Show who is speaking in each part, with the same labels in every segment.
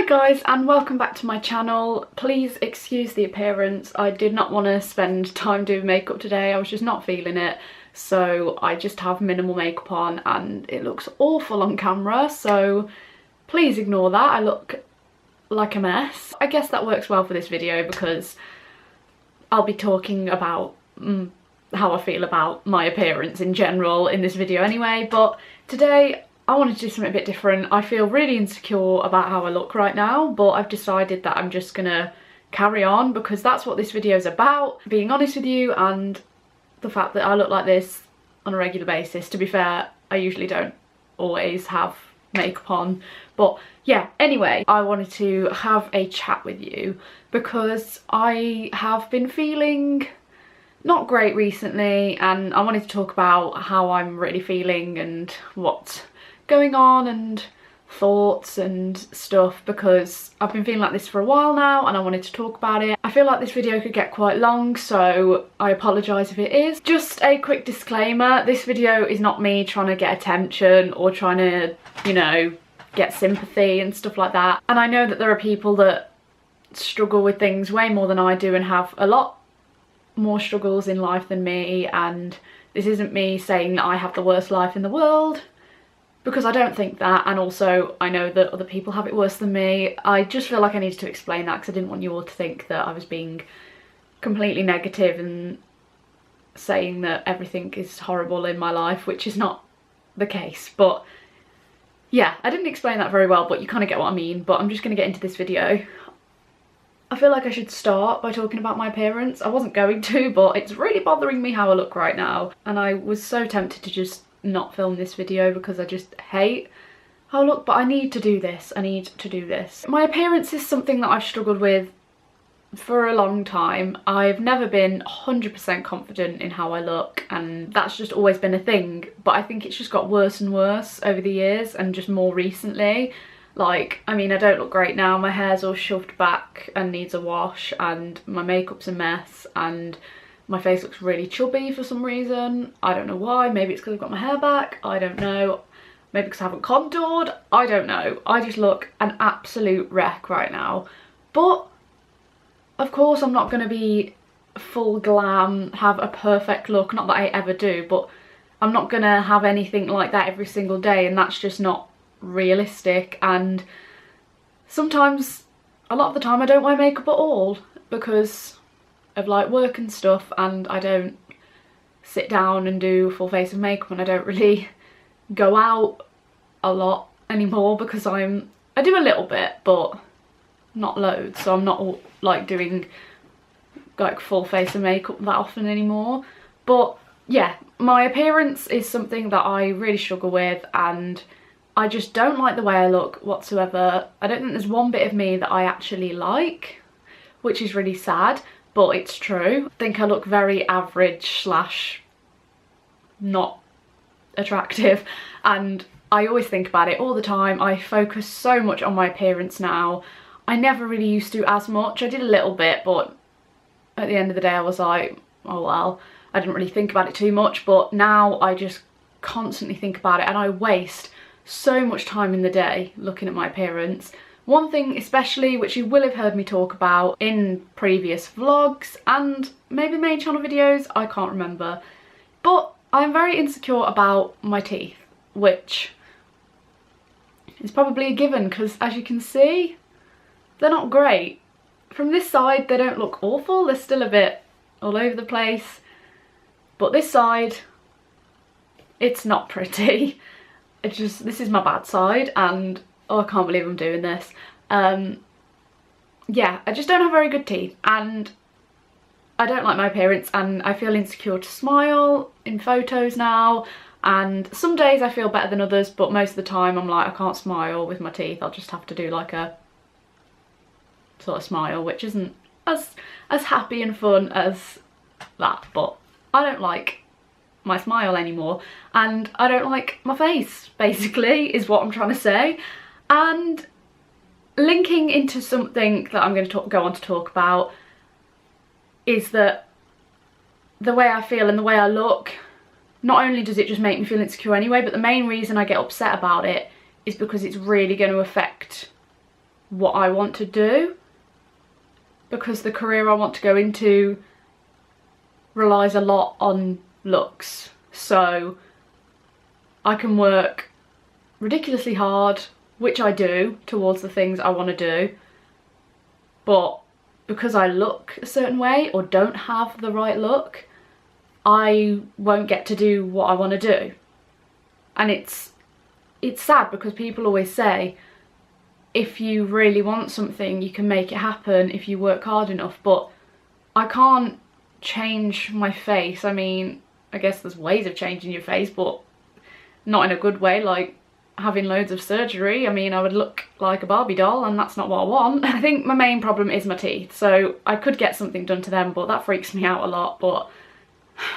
Speaker 1: guys, and welcome back to my channel. Please excuse the appearance. I did not want to spend time doing makeup today. I was just not feeling it, so I just have minimal makeup on and it looks awful on camera, so please ignore that. I look like a mess. I guess that works well for this video because I'll be talking about how I feel about my appearance in general in this video anyway, but today I wanted to do something a bit different. I feel really insecure about how I look right now, but I've decided that I'm just gonna carry on because that's what this video is about, being honest with you, and the fact that I look like this on a regular basis. To be fair, I usually don't always have makeup on, but yeah, anyway, I wanted to have a chat with you because I have been feeling not great recently, and I wanted to talk about how I'm really feeling and what's going on and thoughts and stuff, because I've been feeling like this for a while now and I wanted to talk about it. I feel like this video could get quite long, so I apologise if it is. Just a quick disclaimer, this video is not me trying to get attention or trying to, you know, get sympathy and stuff like that. And I know that there are people that struggle with things way more than I do and have a lot more struggles in life than me, and this isn't me saying that I have the worst life in the world, because I don't think that, and also I know that other people have it worse than me. I just feel like I needed to explain that because I didn't want you all to think that I was being completely negative and saying that everything is horrible in my life, which is not the case. But yeah, I didn't explain that very well, but you kind of get what I mean. But I'm just going to get into this video. I feel like I should start by talking about my appearance. I wasn't going to, but it's really bothering me how I look right now, and I was so tempted to just not film this video because I just hate how I look, but I need to do this. I need to do this. My appearance is something that I've struggled with for a long time. I've never been 100% confident in how I look, and that's just always been a thing, but I think it's just got worse and worse over the years, and just more recently. Like, I mean, I don't look great now. My hair's all shoved back and needs a wash, and my makeup's a mess, and my face looks really chubby for some reason. I don't know why. Maybe it's because I've got my hair back. I don't know. Maybe because I haven't contoured. I don't know. I just look an absolute wreck right now. But of course I'm not going to be full glam, have a perfect look. Not that I ever do, but I'm not going to have anything like that every single day, and that's just not realistic. And sometimes, a lot of the time, I don't wear makeup at all because of like work and stuff, and I don't sit down and do a full face of makeup, and I don't really go out a lot anymore because I do a little bit but not loads, so I'm not like doing like full face of makeup that often anymore. But yeah, my appearance is something that I really struggle with, and I just don't like the way I look whatsoever. I don't think there's one bit of me that I actually like, which is really sad, but it's true. I think I look very average slash not attractive, and I always think about it all the time. I focus so much on my appearance now. I never really used to as much. I did a little bit, but at the end of the day I was like, oh well, I didn't really think about it too much. But now I just constantly think about it, and I waste so much time in the day looking at my appearance. One thing especially, which you will have heard me talk about in previous vlogs and maybe main channel videos, I can't remember, but I'm very insecure about my teeth, which is probably a given because, as you can see, they're not great. From this side they don't look awful, they're still a bit all over the place, but this side, it's not pretty. It's just, this is my bad side, and oh, I can't believe I'm doing this. Yeah, I just don't have very good teeth, and I don't like my appearance, and I feel insecure to smile in photos now, and some days I feel better than others, but most of the time I'm like, I can't smile with my teeth. I'll just have to do like a sort of smile, which isn't as happy and fun as that, but I don't like my smile anymore, and I don't like my face, basically, is what I'm trying to say. And linking into something that I'm going to go on to talk about is that the way I feel and the way I look, not only does it just make me feel insecure anyway, but the main reason I get upset about it is because it's really going to affect what I want to do, because the career I want to go into relies a lot on looks. So I can work ridiculously hard, which I do, towards the things I want to do, but because I look a certain way or don't have the right look, I won't get to do what I want to do. And it's sad, because people always say if you really want something you can make it happen if you work hard enough, but I can't change my face. I mean, I guess there's ways of changing your face, but not in a good way, like having loads of surgery. I mean, I would look like a Barbie doll, and that's not what I want. I think my main problem is my teeth, so I could get something done to them, but that freaks me out a lot. But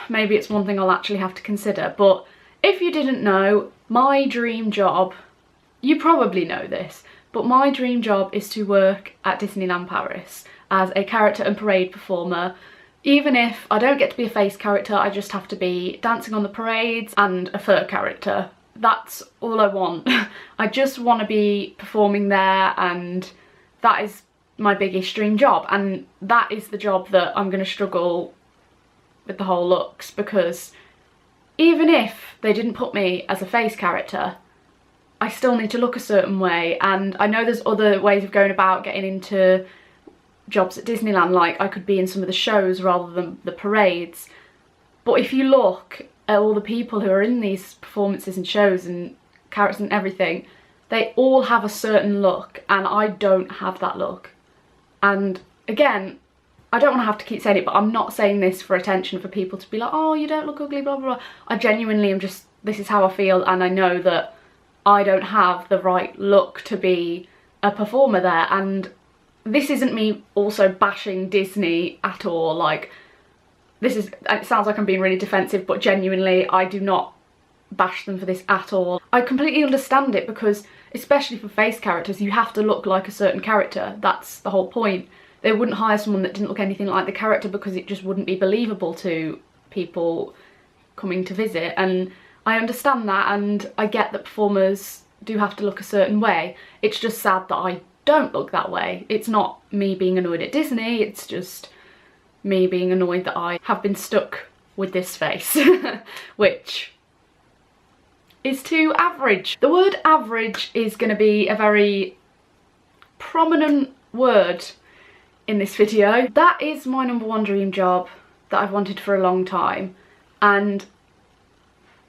Speaker 1: maybe it's one thing I'll actually have to consider. But if you didn't know, my dream job, you probably know this, but my dream job is to work at Disneyland Paris as a character and parade performer. Even if I don't get to be a face character, I just have to be dancing on the parades and a fur character. That's all I want. I just want to be performing there, and that is my biggest dream job. And that is the job that I'm going to struggle with the whole looks, because even if they didn't put me as a face character, I still need to look a certain way. And I know there's other ways of going about getting into jobs at Disneyland, like I could be in some of the shows rather than the parades. But if you look at all the people who are in these performances and shows and characters and everything, they all have a certain look, and I don't have that look. And again, I don't want to have to keep saying it, but I'm not saying this for attention, for people to be like, oh, you don't look ugly, blah, blah, blah. I genuinely am just, this is how I feel, and I know that I don't have the right look to be a performer there. And this isn't me also bashing Disney at all. Like, this is, it sounds like I'm being really defensive, but genuinely I do not bash them for this at all. I completely understand it, because especially for face characters, you have to look like a certain character. That's the whole point. They wouldn't hire someone that didn't look anything like the character, because it just wouldn't be believable to people coming to visit. And I understand that, and I get that performers do have to look a certain way. It's just sad that I don't look that way. It's not me being annoyed at Disney, it's just me being annoyed that I have been stuck with this face, which is too average. The word average is going to be a very prominent word in this video. That is my #1 dream job that I've wanted for a long time. And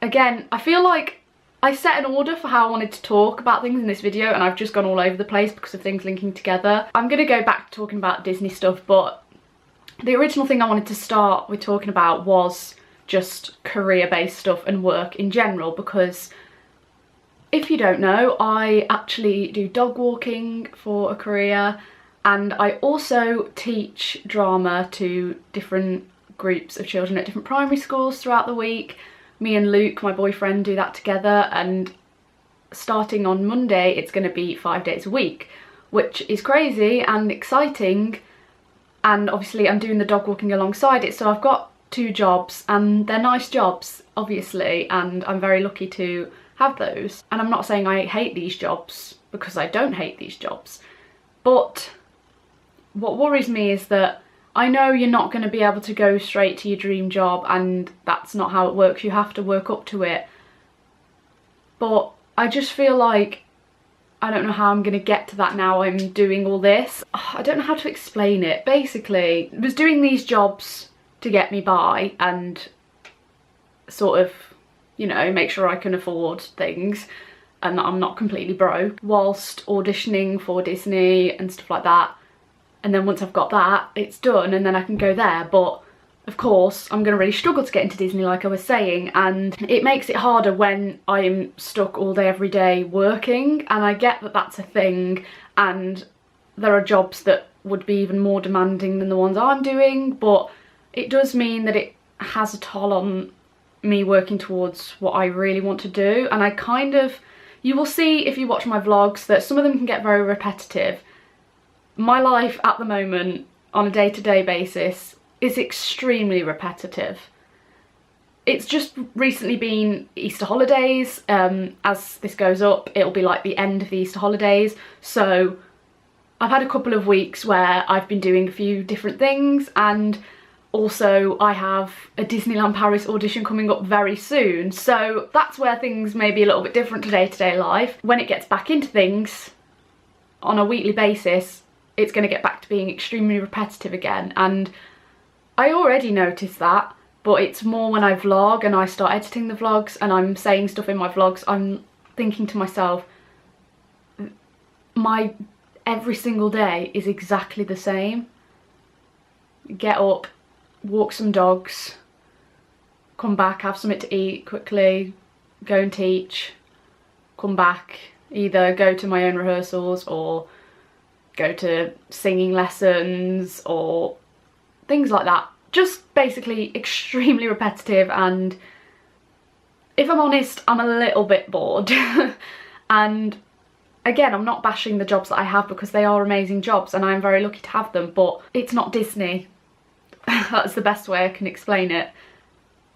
Speaker 1: again, I feel like I set an order for how I wanted to talk about things in this video, and I've just gone all over the place because of things linking together. I'm going to go back to talking about Disney stuff, but the original thing I wanted to start with talking about was just career-based stuff and work in general, because if you don't know, I actually do dog walking for a career, and I also teach drama to different groups of children at different primary schools throughout the week. Me and Luke, my boyfriend, do that together, and starting on Monday it's going to be 5 days a week, which is crazy and exciting. And obviously I'm doing the dog walking alongside it, so I've got 2 jobs, and they're nice jobs obviously, and I'm very lucky to have those. And I'm not saying I hate these jobs, because I don't hate these jobs, but what worries me is that I know you're not going to be able to go straight to your dream job, and that's not how it works. You have to work up to it. But I just feel like I don't know how I'm going to get to that now I'm doing all this. I don't know how to explain it. Basically, I was doing these jobs to get me by and sort of, you know, make sure I can afford things and that I'm not completely broke, whilst auditioning for Disney and stuff like that. And then once I've got that, it's done, and then I can go there. But of course, I'm going to really struggle to get into Disney, like I was saying, and it makes it harder when I'm stuck all day every day working. And I get that that's a thing, and there are jobs that would be even more demanding than the ones I'm doing, but it does mean that it has a toll on me working towards what I really want to do. And I kind of, you will see if you watch my vlogs that some of them can get very repetitive. My life at the moment on a day-to-day basis is extremely repetitive. It's just recently been Easter holidays. As this goes up, it'll be like the end of the Easter holidays, so I've had a couple of weeks where I've been doing a few different things, and also I have a Disneyland Paris audition coming up very soon, so that's where things may be a little bit different to day-to-day life. When it gets back into things on a weekly basis, it's going to get back to being extremely repetitive again, and I already noticed that, but it's more when I vlog and I start editing the vlogs and I'm saying stuff in my vlogs, I'm thinking to myself, my every single day is exactly the same. Get up, walk some dogs, come back, have something to eat quickly, go and teach, come back, either go to my own rehearsals or go to singing lessons or things like that. Just basically extremely repetitive, and if I'm honest, I'm a little bit bored. And again, I'm not bashing the jobs that I have because they are amazing jobs and I'm very lucky to have them, but it's not Disney. That's the best way I can explain it.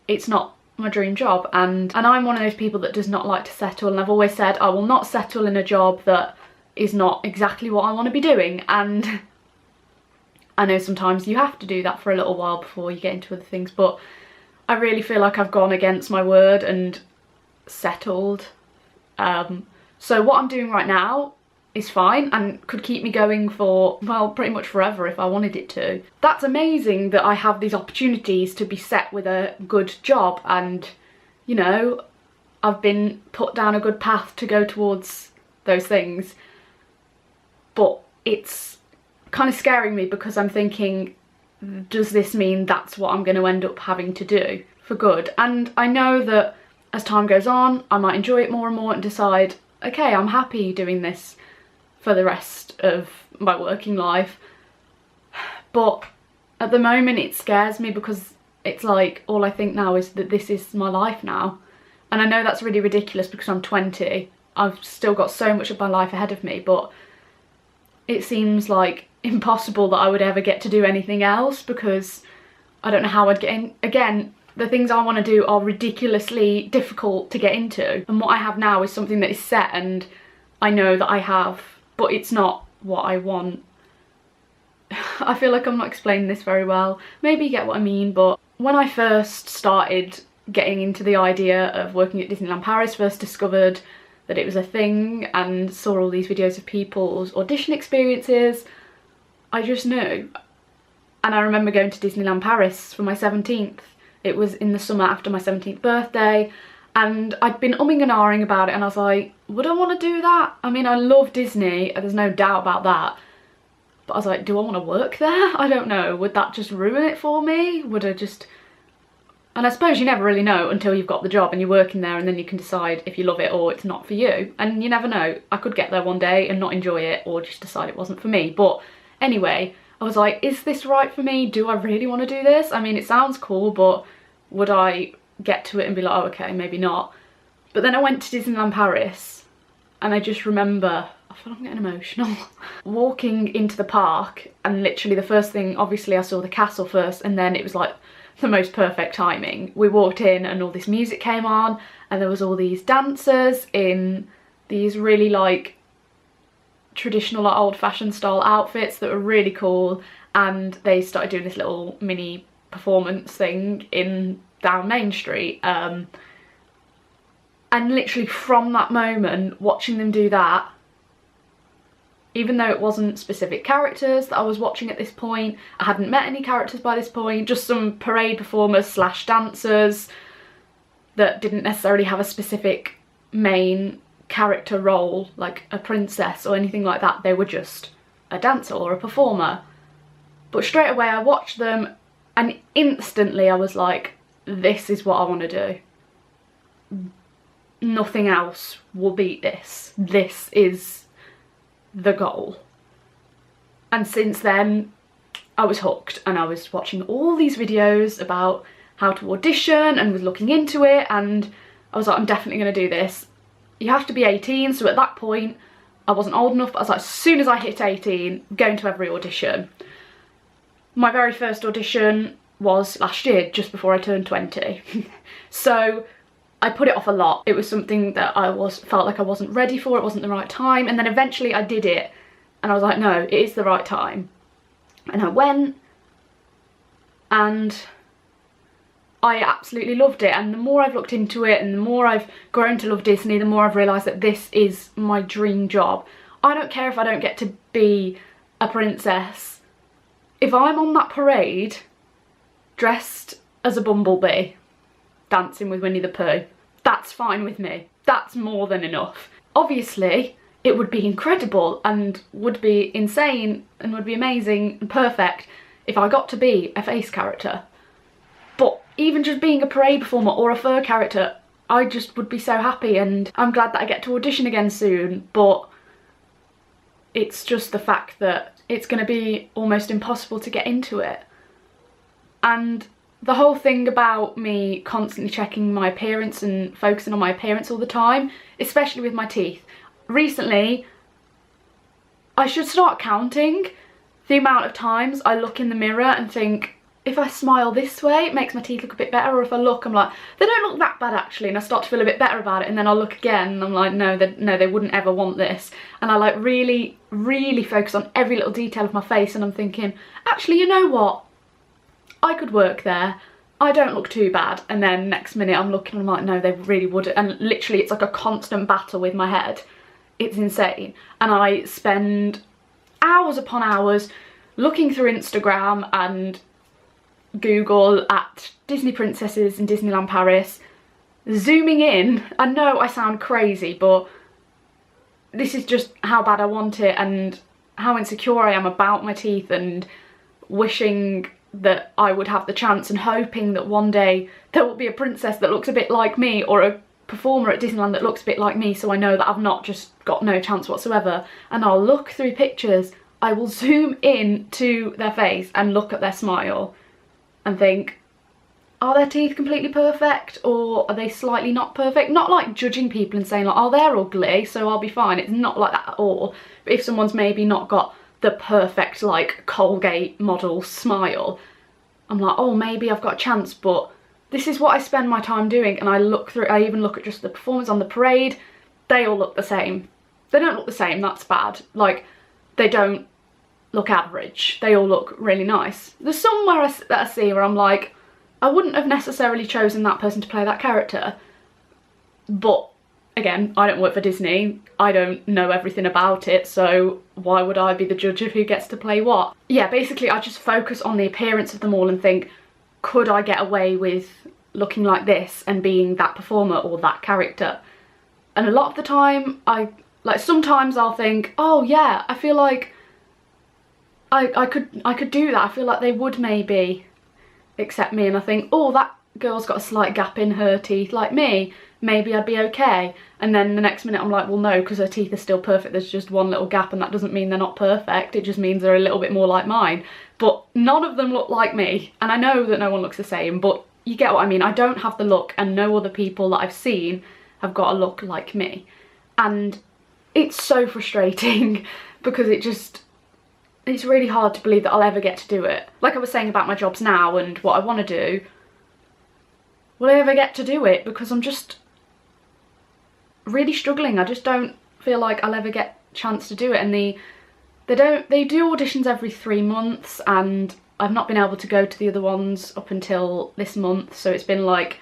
Speaker 1: It's not my dream job, and I'm one of those people that does not like to settle, and I've always said I will not settle in a job that is not exactly what I want to be doing, and I know sometimes you have to do that for a little while before you get into other things, but I really feel like I've gone against my word and settled. So what I'm doing right now is fine and could keep me going for, well, pretty much forever if I wanted it to. That's amazing that I have these opportunities to be set with a good job, and, you know, I've been put down a good path to go towards those things. But it's kind of scaring me because I'm thinking, does this mean that's what I'm going to end up having to do for good? And I know that as time goes on, I might enjoy it more and more and decide, okay, I'm happy doing this for the rest of my working life. But at the moment it scares me because it's like all I think now is that this is my life now. And I know that's really ridiculous because I'm 20. I've still got so much of my life ahead of me, but it seems like impossible that I would ever get to do anything else because I don't know how I'd get in. Again, the things I want to do are ridiculously difficult to get into, and what I have now is something that is set and I know that I have, but it's not what I want. I feel like I'm not explaining this very well. Maybe you get what I mean, but when I first started getting into the idea of working at Disneyland Paris, first discovered that it was a thing and saw all these videos of people's audition experiences, I just knew. And I remember going to Disneyland Paris for my 17th. It was in the summer after my 17th birthday, and I'd been umming and ahhing about it, and I was like, would I want to do that? I mean, I love Disney, there's no doubt about that. But I was like, do I want to work there? I don't know. Would that just ruin it for me? Would I just... And I suppose you never really know until you've got the job and you're working there, and then you can decide if you love it or it's not for you. And you never know. I could get there one day and not enjoy it, or just decide it wasn't for me. But anyway, I was like, is this right for me? Do I really want to do this? I mean, it sounds cool, but would I get to it and be like, oh, okay, maybe not? But then I went to Disneyland Paris, and I just remember, I feel like I'm getting emotional, walking into the park, and literally the first thing, obviously I saw the castle first, and then it was like the most perfect timing. We walked in and all this music came on, and there was all these dancers in these really like traditional like old-fashioned style outfits that were really cool, and they started doing this little mini performance thing in down Main Street, and literally from that moment, watching them do that, even though it wasn't specific characters that I was watching at this point, I hadn't met any characters by this point, just some parade performers slash dancers that didn't necessarily have a specific main character role, like a princess or anything like that. They were just a dancer or a performer. But straight away I watched them, and instantly I was like, this is what I want to do. Nothing else will beat this. This is the goal. And since then I was hooked, and I was watching all these videos about how to audition and was looking into it, and I was like, I'm definitely going to do this. You have to be 18, so at that point I wasn't old enough, but I was like, as soon as I hit 18, going to every audition. My very first audition was last year, just before I turned 20. So I put it off a lot. It was something that felt like I wasn't ready for, it wasn't the right time, and then eventually I did it, And I was like, no, it is the right time. And I went, and I absolutely loved it. And the more I've looked into it and the more I've grown to love Disney, the more I've realised that this is my dream job. I don't care if I don't get to be a princess. If I'm on that parade dressed as a bumblebee dancing with Winnie the Pooh, that's fine with me. That's more than enough. Obviously, it would be incredible and would be insane and would be amazing and perfect if I got to be a face character. But even just being a parade performer or a fur character, I just would be so happy, and I'm glad that I get to audition again soon, but it's just the fact that it's going to be almost impossible to get into it. And the whole thing about me constantly checking my appearance and focusing on my appearance all the time, especially with my teeth. Recently, I should start counting the amount of times I look in the mirror and think, if I smile this way, it makes my teeth look a bit better, or if I look, I'm like, they don't look that bad actually, and I start to feel a bit better about it, and then I'll look again and I'm like, no, they wouldn't ever want this. And I like really, really focus on every little detail of my face, and I'm thinking, actually, you know what? I could work there. I don't look too bad. And then next minute I'm looking and I'm like, no, they really wouldn't. And literally it's like a constant battle with my head. It's insane. And I spend hours upon hours looking through Instagram and Google at Disney princesses in Disneyland Paris, zooming in. I know I sound crazy, but this is just how bad I want it and how insecure I am about my teeth, and wishing that I would have the chance and hoping that one day there will be a princess that looks a bit like me, or a performer at Disneyland that looks a bit like me, so I know that I've not just got no chance whatsoever. And I'll look through pictures, I will zoom in to their face and look at their smile and think, are their teeth completely perfect, or are they slightly not perfect? Not like judging people and saying like, oh, they're ugly, so I'll be fine. It's not like that at all. But if someone's maybe not got the perfect like Colgate model smile, I'm like, oh, maybe I've got a chance. But this is what I spend my time doing, and I even look at just the performers on the parade. They all look the same. They don't look the same, that's bad. Like, they don't look average. They all look really nice. There's somewhere that I see where I'm like, I wouldn't have necessarily chosen that person to play that character. But again, I don't work for Disney. I don't know everything about it, so why would I be the judge of who gets to play what? Yeah, basically I just focus on the appearance of them all and think, could I get away with looking like this and being that performer or that character? And a lot of the time, sometimes I'll think, oh yeah, I feel like I could do that. I feel like they would maybe accept me, and I think, oh, that girl's got a slight gap in her teeth like me, maybe I'd be okay. And then the next minute I'm like, well no, because her teeth are still perfect, there's just one little gap, and that doesn't mean they're not perfect, it just means they're a little bit more like mine. But none of them look like me, and I know that no one looks the same, but you get what I mean. I don't have the look, and no other people that I've seen have got a look like me. And it's so frustrating because it's really hard to believe that I'll ever get to do it. Like I was saying about my jobs now and what I want to do, will I ever get to do it? Because I'm just really struggling. I just don't feel like I'll ever get a chance to do it. And they do auditions every 3 months, and I've not been able to go to the other ones up until this month, so it's been like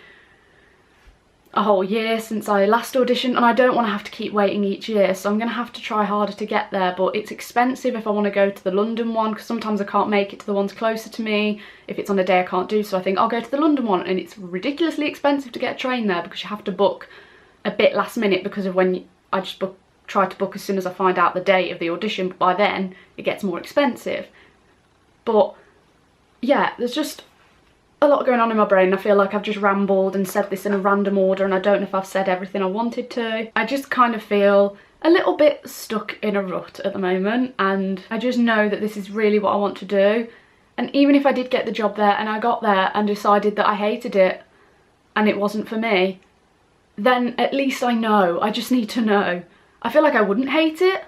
Speaker 1: a whole year since I last auditioned, and I don't want to have to keep waiting each year, so I'm going to have to try harder to get there. But it's expensive if I want to go to the London one, because sometimes I can't make it to the ones closer to me if it's on a day I can't do, so I think I'll go to the London one, and it's ridiculously expensive to get a train there because you have to book a bit last minute because of when I just try to book as soon as I find out the date of the audition, but by then it gets more expensive. But yeah, there's just a lot going on in my brain. I feel like I've just rambled and said this in a random order, and I don't know if I've said everything I wanted to. I just kind of feel a little bit stuck in a rut at the moment, and I just know that this is really what I want to do. And even if I did get the job there and I got there and decided that I hated it and it wasn't for me, then at least I know. I just need to know. I feel like I wouldn't hate it,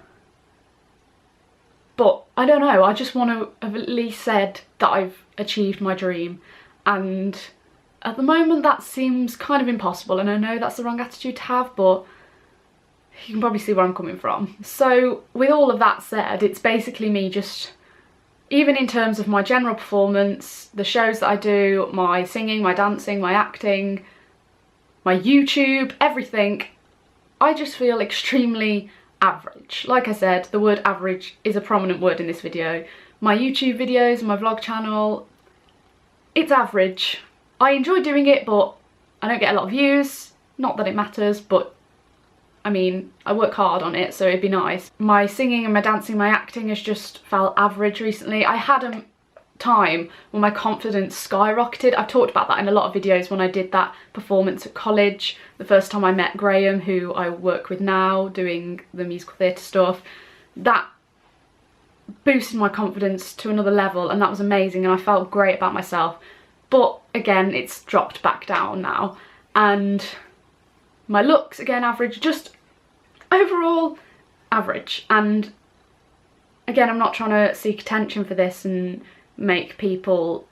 Speaker 1: but I don't know. I just want to have at least said that I've achieved my dream. And at the moment that seems kind of impossible, and I know that's the wrong attitude to have, but you can probably see where I'm coming from. So with all of that said, it's basically me just, even in terms of my general performance, the shows that I do, my singing, my dancing, my acting, my YouTube, everything, I just feel extremely average. Like I said, the word average is a prominent word in this video. My YouTube videos, my vlog channel, it's average. I enjoy doing it, but I don't get a lot of views. Not that it matters, but I mean, I work hard on it, so it'd be nice. My singing and my dancing, my acting has just felt average recently. I had a time when my confidence skyrocketed. I've talked about that in a lot of videos when I did that performance at college, the first time I met Graham, who I work with now doing the musical theatre stuff. That boosted my confidence to another level, and that was amazing, and I felt great about myself. But again, it's dropped back down now, and my looks, again, average, just overall average. And again, I'm not trying to seek attention for this and make people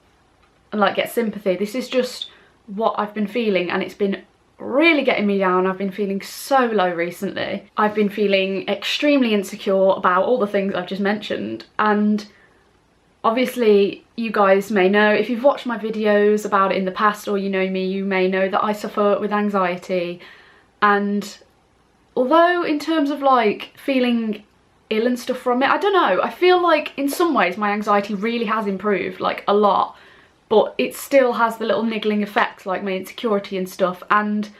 Speaker 1: like get sympathy. This is just what I've been feeling, and it's been really getting me down. I've been feeling so low recently. I've been feeling extremely insecure about all the things I've just mentioned, and obviously you guys may know, if you've watched my videos about it in the past, or you know me, you may know that I suffer with anxiety. And although in terms of like feeling ill and stuff from it, I don't know, I feel like in some ways my anxiety really has improved, like a lot, but it still has the little niggling effects like my insecurity and stuff. And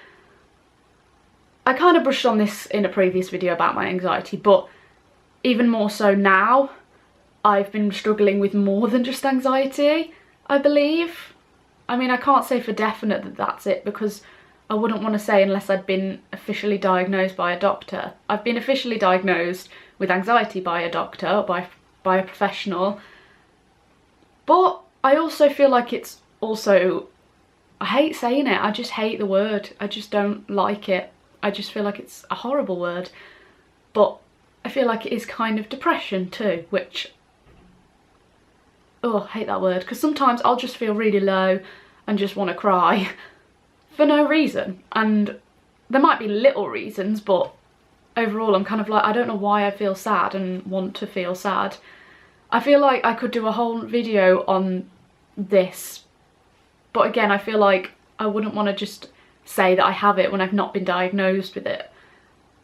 Speaker 1: I kind of brushed on this in a previous video about my anxiety, but even more so now, I've been struggling with more than just anxiety, I believe. I mean, I can't say for definite that that's it, because I wouldn't want to say unless I'd been officially diagnosed by a doctor. I've been officially diagnosed with anxiety by a doctor, by a professional. But I also feel like it's also, I hate saying it, I just hate the word. I just don't like it. I just feel like it's a horrible word. But I feel like it is kind of depression too, which, oh, I hate that word, because sometimes I'll just feel really low and just want to cry for no reason. And there might be little reasons, but overall I'm kind of like, I don't know why I feel sad and want to feel sad. I feel like I could do a whole video on this, but again, I feel like I wouldn't want to just say that I have it when I've not been diagnosed with it.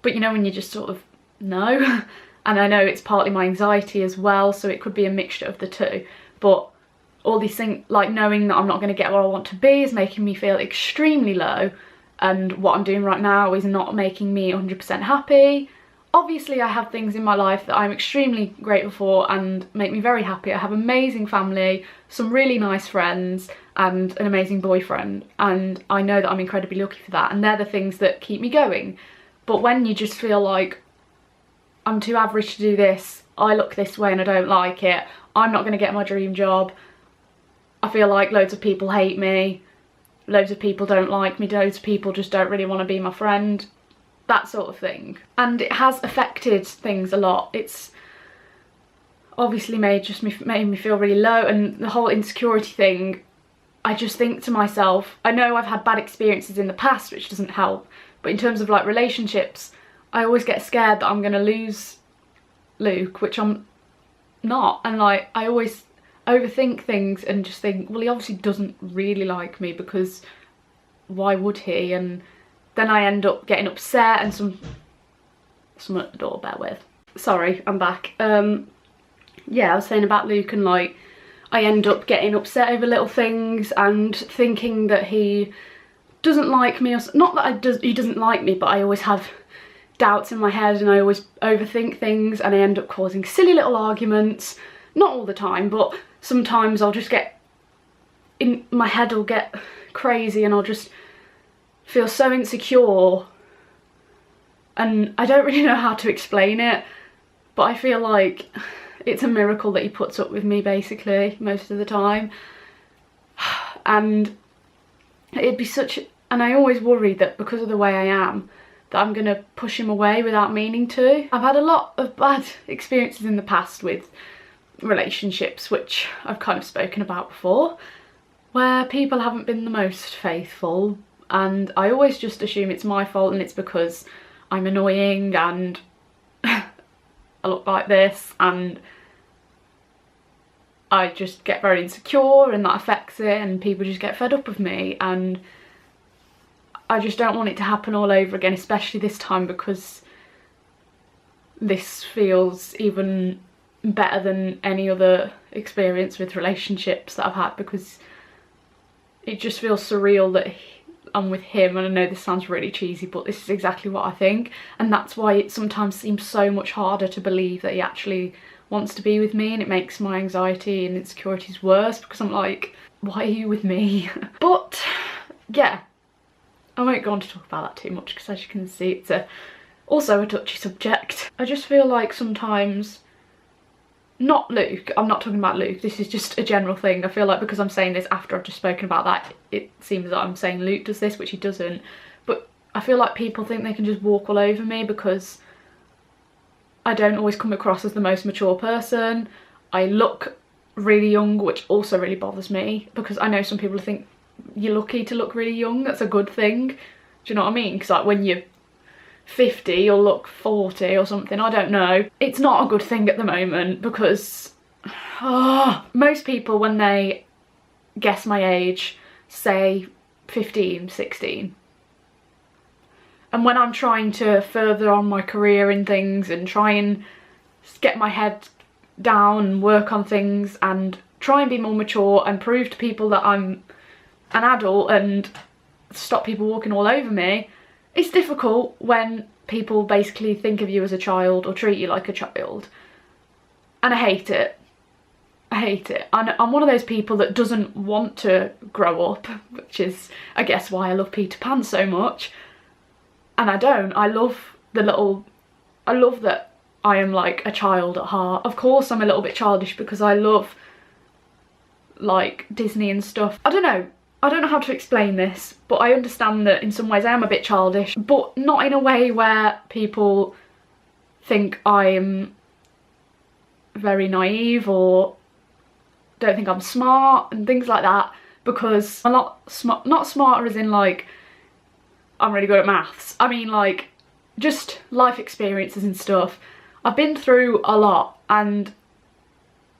Speaker 1: But you know, when you just sort of know, and I know it's partly my anxiety as well, so it could be a mixture of the two. But all these things, like knowing that I'm not going to get where I want to be, is making me feel extremely low, and what I'm doing right now is not making me 100% happy. Obviously I have things in my life that I'm extremely grateful for and make me very happy. I have amazing family, some really nice friends, and an amazing boyfriend, and I know that I'm incredibly lucky for that, and they're the things that keep me going. But when you just feel like, I'm too average to do this, I look this way and I don't like it, I'm not going to get my dream job, I feel like loads of people hate me, loads of people don't like me, loads of people just don't really want to be my friend, that sort of thing. And it has affected things a lot. It's obviously made me feel really low, and the whole insecurity thing, I just think to myself, I know I've had bad experiences in the past, which doesn't help, but in terms of like relationships, I always get scared that I'm going to lose Luke, which I'm not, and like I always overthink things and just think, well, he obviously doesn't really like me, because why would he? And then I end up getting upset, and someone at the door, bear with. Sorry, I'm back. Yeah, I was saying about Luke, and like I end up getting upset over little things and thinking that he doesn't like me, or not that he doesn't like me, but I always have doubts in my head and I always overthink things, and I end up causing silly little arguments. Not all the time, but sometimes I'll just get, in my head will get crazy, and I'll just feel so insecure, and I don't really know how to explain it, but I feel like it's a miracle that he puts up with me basically most of the time. And it'd be such, and I always worry that because of the way I am, that I'm gonna push him away without meaning to. I've had a lot of bad experiences in the past with relationships, which I've kind of spoken about before, where people haven't been the most faithful, and I always just assume it's my fault, and it's because I'm annoying and I look like this, and I just get very insecure and that affects it, and people just get fed up of me, and I just don't want it to happen all over again, especially this time, because this feels even better than any other experience with relationships that I've had, because it just feels surreal that I'm with him. And I know this sounds really cheesy, but this is exactly what I think, and that's why it sometimes seems so much harder to believe that he actually wants to be with me, and it makes my anxiety and insecurities worse, because I'm like, why are you with me? But yeah, I won't go on to talk about that too much, because as you can see, it's also a touchy subject. I just feel like sometimes, not Luke, I'm not talking about Luke, this is just a general thing. I feel like because I'm saying this after I've just spoken about that, it seems that I'm saying Luke does this, which he doesn't. But I feel like people think they can just walk all over me because I don't always come across as the most mature person. I look really young, which also really bothers me, because I know some people think you're lucky to look really young, that's a good thing. Do you know what I mean? Because like when you're 50 you'll look 40 or something, I don't know. It's not a good thing at the moment, because most people when they guess my age say 15, 16. And when I'm trying to further on my career in things and try and get my head down and work on things and try and be more mature and prove to people that I'm an adult and stop people walking all over me, it's difficult when people basically think of you as a child or treat you like a child. And I hate it. I hate it. I'm one of those people that doesn't want to grow up, which is, I guess, why I love Peter Pan so much. And I don't. I love that I am like a child at heart. Of course I'm a little bit childish because I love like Disney and stuff. I don't know how to explain this, but I understand that in some ways I am a bit childish, but not in a way where people think I'm very naive or don't think I'm smart and things like that, because I'm not smarter as in like I'm really good at maths. I mean like just life experiences and stuff. I've been through a lot and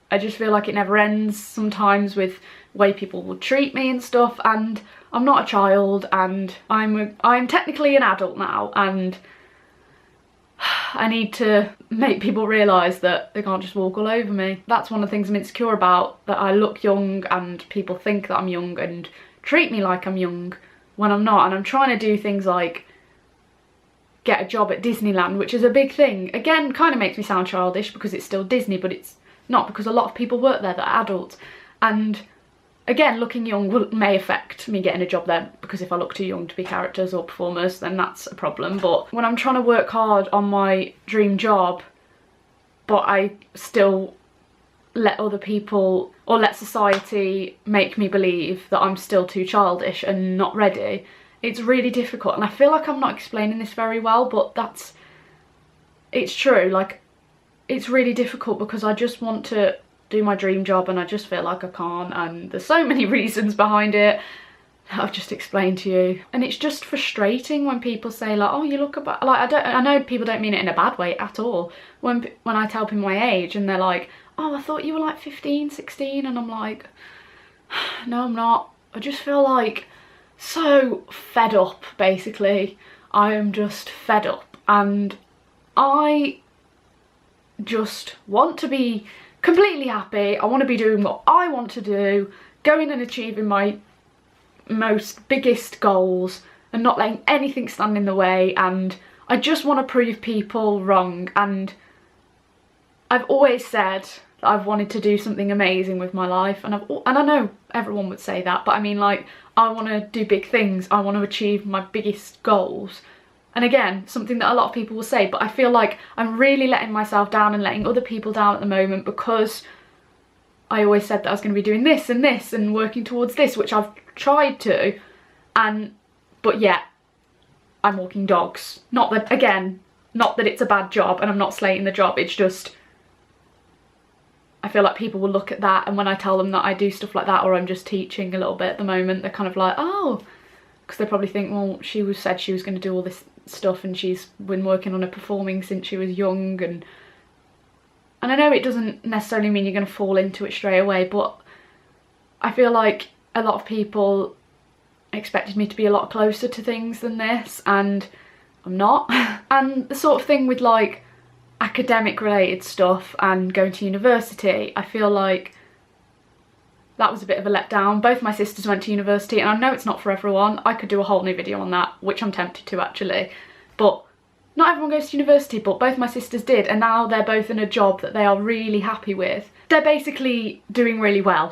Speaker 1: I just feel like it never ends sometimes with the way people will treat me and stuff, and I'm not a child, and I'm technically an adult now, and I need to make people realise that they can't just walk all over me. That's one of the things I'm insecure about, that I look young and people think that I'm young and treat me like I'm young when I'm not. And I'm trying to do things like get a job at Disneyland, which is a big thing. Again, kind of makes me sound childish because it's still Disney, but it's not, because a lot of people work there that are adults. And again, looking young may affect me getting a job there, because if I look too young to be characters or performers, then that's a problem. But when I'm trying to work hard on my dream job, but I still let other people or let society make me believe that I'm still too childish and not ready, it's really difficult. And I feel like I'm not explaining this very well, but it's true. Like, it's really difficult because I just want to do my dream job and I just feel like I can't, and there's so many reasons behind it that I've just explained to you. And it's just frustrating when people say like, oh, you look about, like, I know people don't mean it in a bad way at all, when I tell people my age and they're like, oh, I thought you were like 15, 16, and I'm like, no, I'm not. I just feel like so fed up, basically. I am just fed up, and I just want to be completely happy. I want to be doing what I want to do, going and achieving my biggest goals and not letting anything stand in the way, and I just want to prove people wrong. And I've always said that I've wanted to do something amazing with my life, and I know everyone would say that, but I mean, like, I want to do big things, I want to achieve my biggest goals. And again, something that a lot of people will say, but I feel like I'm really letting myself down and letting other people down at the moment, because I always said that I was going to be doing this and this and working towards this, which I've tried to, but yeah, I'm walking dogs. Not that it's a bad job and I'm not slating the job, it's just I feel like people will look at that, and when I tell them that I do stuff like that, or I'm just teaching a little bit at the moment, they're kind of like, oh, because they probably think, well, said she was going to do all stuff, and she's been working on her performing since she was young, and I know it doesn't necessarily mean you're going to fall into it straight away, but I feel like a lot of people expected me to be a lot closer to things than this, and I'm not. And the sort of thing with like academic related stuff and going to university, I feel like that was a bit of a letdown. Both my sisters went to university, and I know it's not for everyone. I could do a whole new video on that, which I'm tempted to actually, but not everyone goes to university, but both my sisters did, and now they're both in a job that they are really happy with. They're basically doing really well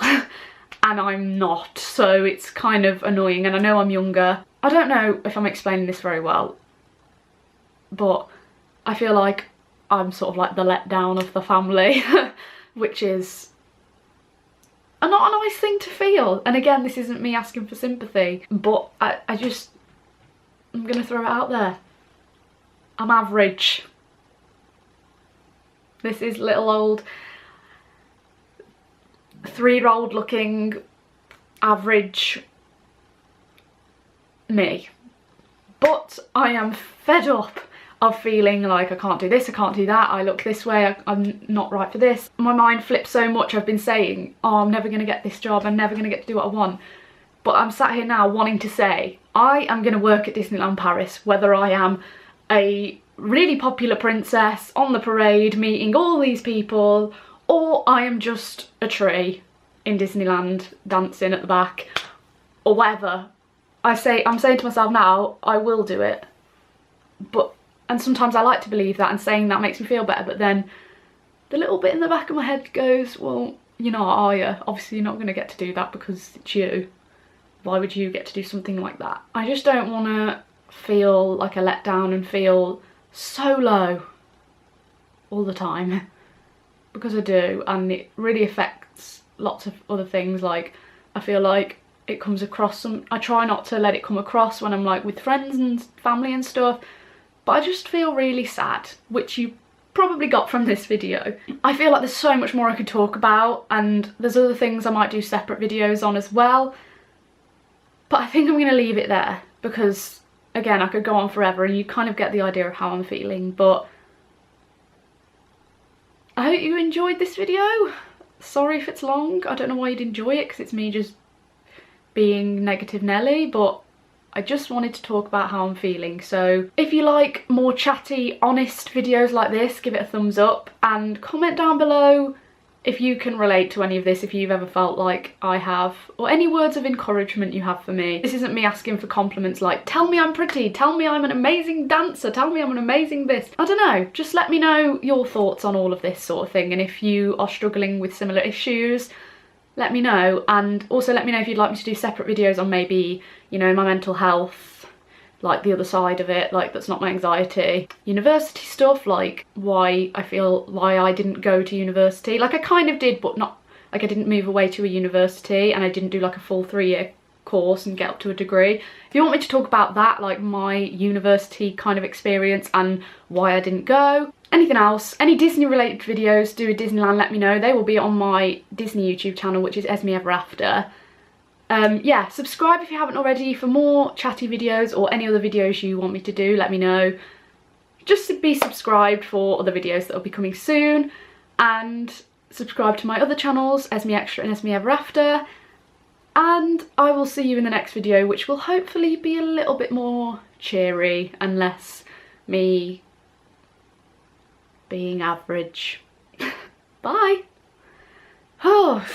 Speaker 1: and I'm not, so it's kind of annoying, and I know I'm younger. I don't know if I'm explaining this very well, but I feel like I'm sort of like the letdown of the family, which is not a nice thing to feel. And again, this isn't me asking for sympathy, but I'm gonna throw it out there. I'm average. This is little old 3-year-old looking average me. But I am fed up of feeling like I can't do this, I can't do that, I look this way, I'm not right for this. My mind flips so much. I've been saying, oh, I'm never going to get this job, I'm never going to get to do what I want. But I'm sat here now wanting to say, I am going to work at Disneyland Paris, whether I am a really popular princess on the parade meeting all these people, or I am just a tree in Disneyland dancing at the back, or whatever. I'm saying to myself now, I will do it. And sometimes I like to believe that, and saying that makes me feel better, but then the little bit in the back of my head goes, well, you're not, are you? Obviously you're not going to get to do that because it's you. Why would you get to do something like that? I just don't want to feel like a letdown and feel so low all the time, because I do, and it really affects lots of other things. Like, I feel like it comes across I try not to let it come across when I'm like with friends and family and stuff, but I just feel really sad, which you probably got from this video. I feel like there's so much more I could talk about, and there's other things I might do separate videos on as well, but I think I'm going to leave it there, because again, I could go on forever and you kind of get the idea of how I'm feeling. But I hope you enjoyed this video. Sorry if it's long. I don't know why you'd enjoy it, because it's me just being negative Nelly, but I just wanted to talk about how I'm feeling. So if you like more chatty, honest videos like this, give it a thumbs up, and comment down below if you can relate to any of this, if you've ever felt like I have, or any words of encouragement you have for me. This isn't me asking for compliments like, tell me I'm pretty, tell me I'm an amazing dancer, tell me I'm an amazing this. I don't know, just let me know your thoughts on all of this sort of thing, and if you are struggling with similar issues, let me know. And also let me know if you'd like me to do separate videos on maybe, you know, my mental health, like the other side of it, like that's not my anxiety. University stuff, like why I didn't go to university. Like I kind of did, but not, like I didn't move away to a university, and I didn't do like a full 3-year course and get up to a degree. If you want me to talk about that, like my university kind of experience and why I didn't go, anything else, any Disney related videos, do a Disneyland, let me know. They will be on my Disney YouTube channel, which is Esme Ever After. Yeah, subscribe if you haven't already for more chatty videos, or any other videos you want me to do, let me know. Just be subscribed for other videos that will be coming soon, and subscribe to my other channels, Esme Extra and Esme Ever After, and I will see you in the next video, which will hopefully be a little bit more cheery and less me being average. Bye! Oh.